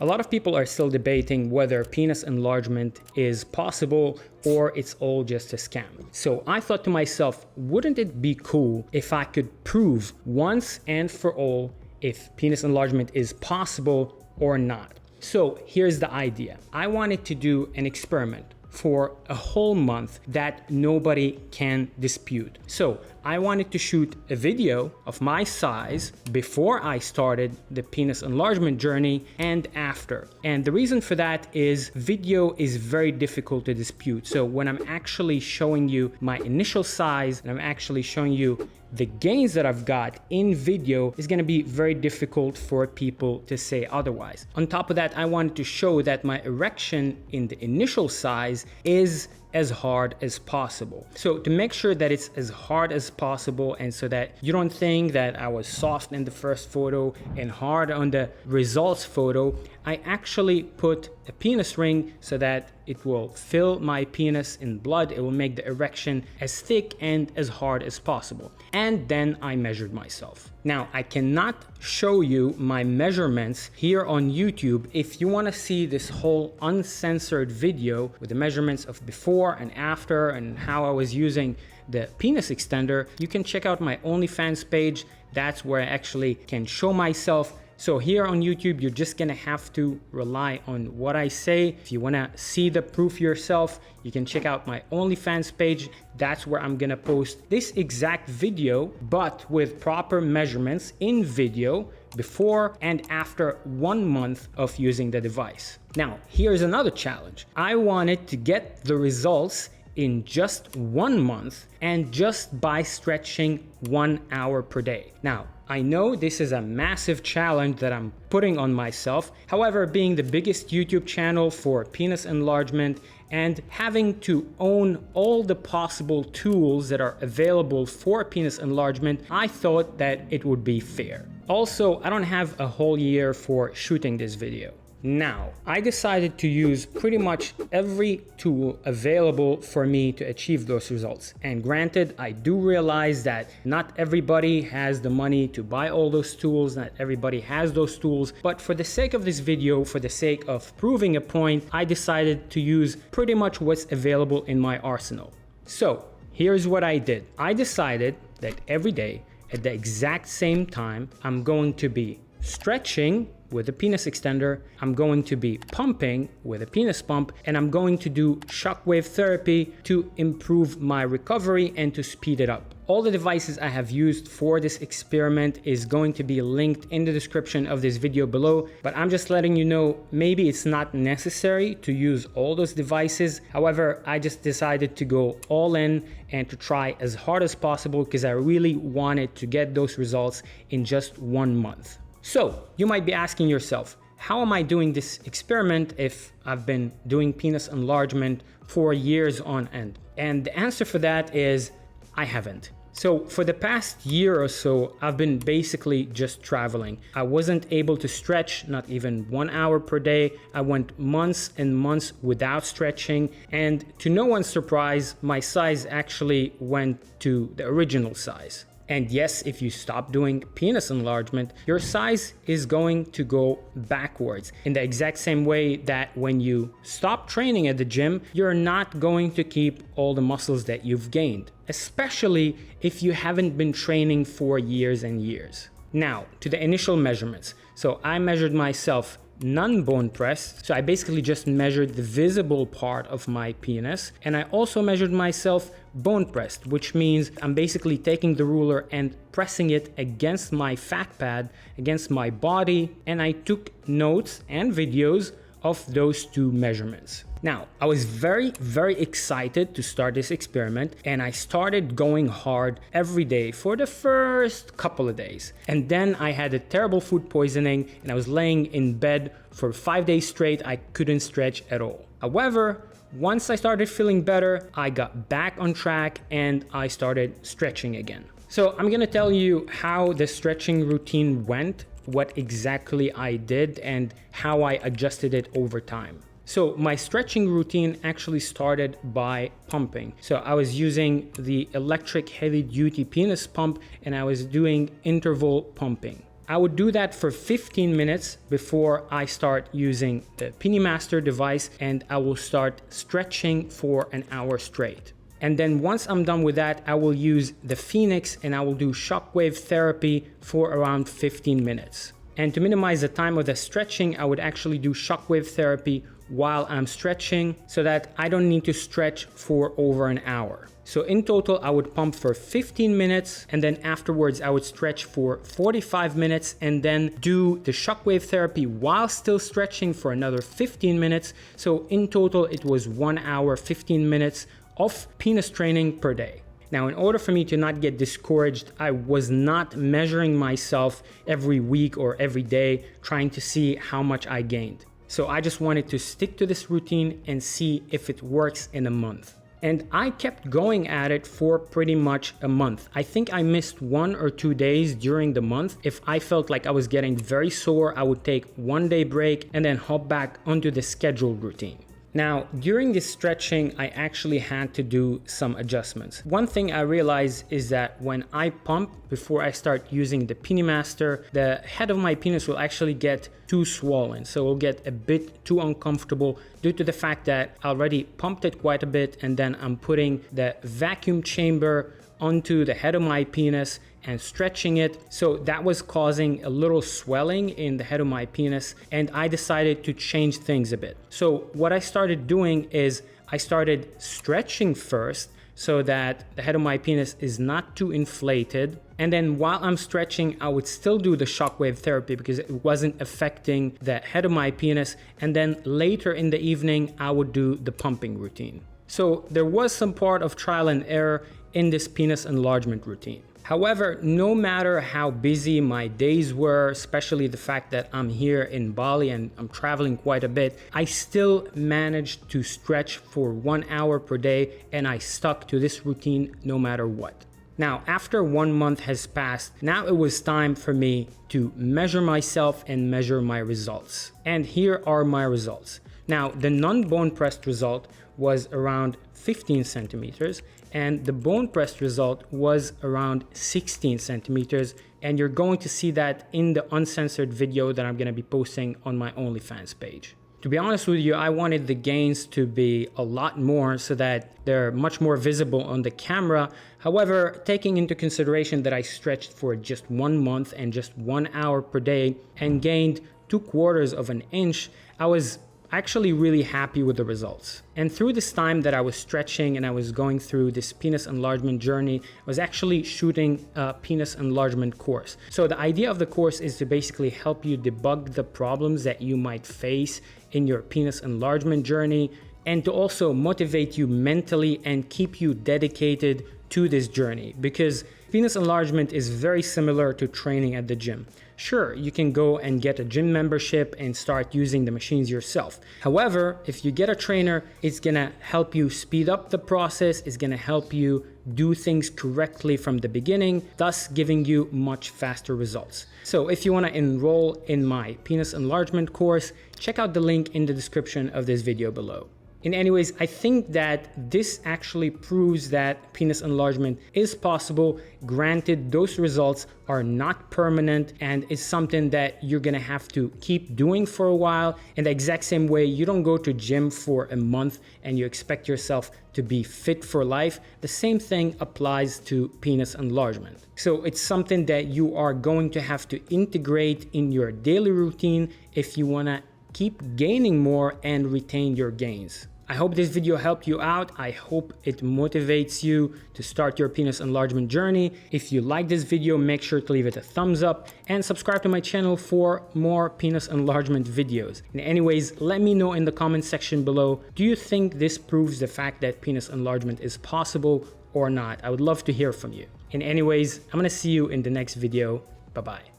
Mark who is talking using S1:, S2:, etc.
S1: A lot of people are still debating whether penis enlargement is possible or it's all just a scam. So I thought to myself, wouldn't it be cool if I could prove once and for all if penis enlargement is possible or not? So here's the idea. I wanted to do an experiment for a whole month that nobody can dispute. So I wanted to shoot a video of my size before I started the penis enlargement journey and after. And the reason for that is video is very difficult to dispute. So when I'm actually showing you my initial size and I'm actually showing you the gains that I've got in video, is going to be very difficult for people to say otherwise. On top of that, I wanted to show that my erection in the initial size is as hard as possible. So to make sure that it's as hard as possible and so that you don't think that I was soft in the first photo and hard on the results photo, I actually put a penis ring so that it will fill my penis in blood. It will make the erection as thick and as hard as possible. And then I measured myself. Now, I cannot show you my measurements here on YouTube. If you want to see this whole uncensored video with the measurements of before and after and how I was using the penis extender, you can check out my OnlyFans page. That's where I actually can show myself. So here on YouTube, you're just gonna have to rely on what I say. If you wanna see the proof yourself, you can check out my OnlyFans page. That's where I'm gonna post this exact video, but with proper measurements in video before and after 1 month of using the device. Now, here's another challenge. I wanted to get the results in just 1 month and just by stretching 1 hour per day. Now, I know this is a massive challenge that I'm putting on myself. However, being the biggest YouTube channel for penis enlargement and having to own all the possible tools that are available for penis enlargement, I thought that it would be fair. Also, I don't have a whole year for shooting this video. Now, I decided to use pretty much every tool available for me to achieve those results. And granted, I do realize that not everybody has the money to buy all those tools, not everybody has those tools, but for the sake of this video, for the sake of proving a point, I decided to use pretty much what's available in my arsenal. So, here's what I did. I decided that every day, at the exact same time, I'm going to be stretching with a penis extender, I'm going to be pumping with a penis pump, and I'm going to do shockwave therapy to improve my recovery and to speed it up. All the devices I have used for this experiment is going to be linked in the description of this video below, but I'm just letting you know, maybe it's not necessary to use all those devices. However, I just decided to go all in and to try as hard as possible because I really wanted to get those results in just 1 month. So, you might be asking yourself, how am I doing this experiment if I've been doing penis enlargement for years on end? And the answer for that is, I haven't. So for the past year or so, I've been basically just traveling. I wasn't able to stretch, not even 1 hour per day. I went months and months without stretching. And to no one's surprise, my size actually went to the original size. And yes, if you stop doing penis enlargement, your size is going to go backwards in the exact same way that when you stop training at the gym, you're not going to keep all the muscles that you've gained, especially if you haven't been training for years and years. Now, to the initial measurements. So I measured myself non-bone press. So I basically just measured the visible part of my penis, and I also measured myself bone pressed, which means I'm basically taking the ruler and pressing it against my fat pad, against my body, and I took notes and videos of those two measurements. Now, I was very, very excited to start this experiment, and I started going hard every day for the first couple of days. And then I had a terrible food poisoning, and I was laying in bed for 5 days straight. I couldn't stretch at all. However, once I started feeling better, I got back on track and I started stretching again. So I'm gonna tell you how the stretching routine went, what exactly I did, and how I adjusted it over time. So my stretching routine actually started by pumping. So I was using the electric heavy duty penis pump, and I was doing interval pumping. I would do that for 15 minutes before I start using the PiniMaster device, and I will start stretching for an hour straight. And then once I'm done with that, I will use the Phoenix and I will do shockwave therapy for around 15 minutes. And to minimize the time of the stretching, I would actually do shockwave therapy while I'm stretching so that I don't need to stretch for over an hour. So in total, I would pump for 15 minutes and then afterwards I would stretch for 45 minutes and then do the shockwave therapy while still stretching for another 15 minutes. So in total, it was 1 hour, 15 minutes of penis training per day. Now, in order for me to not get discouraged, I was not measuring myself every week or every day, trying to see how much I gained. So I just wanted to stick to this routine and see if it works in a month. And I kept going at it for pretty much a month. I think I missed 1 or 2 days during the month. If I felt like I was getting very sore, I would take 1 day break and then hop back onto the scheduled routine. Now, during this stretching, I actually had to do some adjustments. One thing I realized is that when I pump before I start using the PiniMaster, the head of my penis will actually get too swollen. So it will get a bit too uncomfortable due to the fact that I already pumped it quite a bit and then I'm putting the vacuum chamber onto the head of my penis and stretching it. So that was causing a little swelling in the head of my penis, and I decided to change things a bit. So what I started doing is I started stretching first so that the head of my penis is not too inflated. And then while I'm stretching, I would still do the shockwave therapy because it wasn't affecting the head of my penis. And then later in the evening, I would do the pumping routine. So there was some part of trial and error in this penis enlargement routine. However, no matter how busy my days were, especially the fact that I'm here in Bali and I'm traveling quite a bit, I still managed to stretch for 1 hour per day and I stuck to this routine no matter what. Now, after 1 month has passed, now it was time for me to measure myself and measure my results. And here are my results. Now, the non-bone pressed result was around 15 centimeters and the bone pressed result was around 16 centimeters. And you're going to see that in the uncensored video that I'm going to be posting on my OnlyFans page. To be honest with you, I wanted the gains to be a lot more so that they're much more visible on the camera. However, taking into consideration that I stretched for just 1 month and just 1 hour per day and gained 2/4 of an inch, I was actually really happy with the results. And through this time that I was stretching and I was going through this penis enlargement journey, I was actually shooting a penis enlargement course. So the idea of the course is to basically help you debug the problems that you might face in your penis enlargement journey and to also motivate you mentally and keep you dedicated to this journey, because penis enlargement is very similar to training at the gym. Sure, you can go and get a gym membership and start using the machines yourself. However, if you get a trainer, it's gonna help you speed up the process, it's gonna help you do things correctly from the beginning, thus giving you much faster results. So if you wanna enroll in my penis enlargement course, check out the link in the description of this video below. Anyways, I think that this actually proves that penis enlargement is possible. Granted, those results are not permanent and it's something that you're gonna have to keep doing for a while. In the exact same way, you don't go to gym for a month and you expect yourself to be fit for life. The same thing applies to penis enlargement. So it's something that you are going to have to integrate in your daily routine if you wanna keep gaining more and retain your gains. I hope this video helped you out. I hope it motivates you to start your penis enlargement journey. If you like this video, make sure to leave it a thumbs up and subscribe to my channel for more penis enlargement videos. And anyways, let me know in the comment section below, do you think this proves the fact that penis enlargement is possible or not? I would love to hear from you. And anyways, I'm gonna see you in the next video. Bye-bye.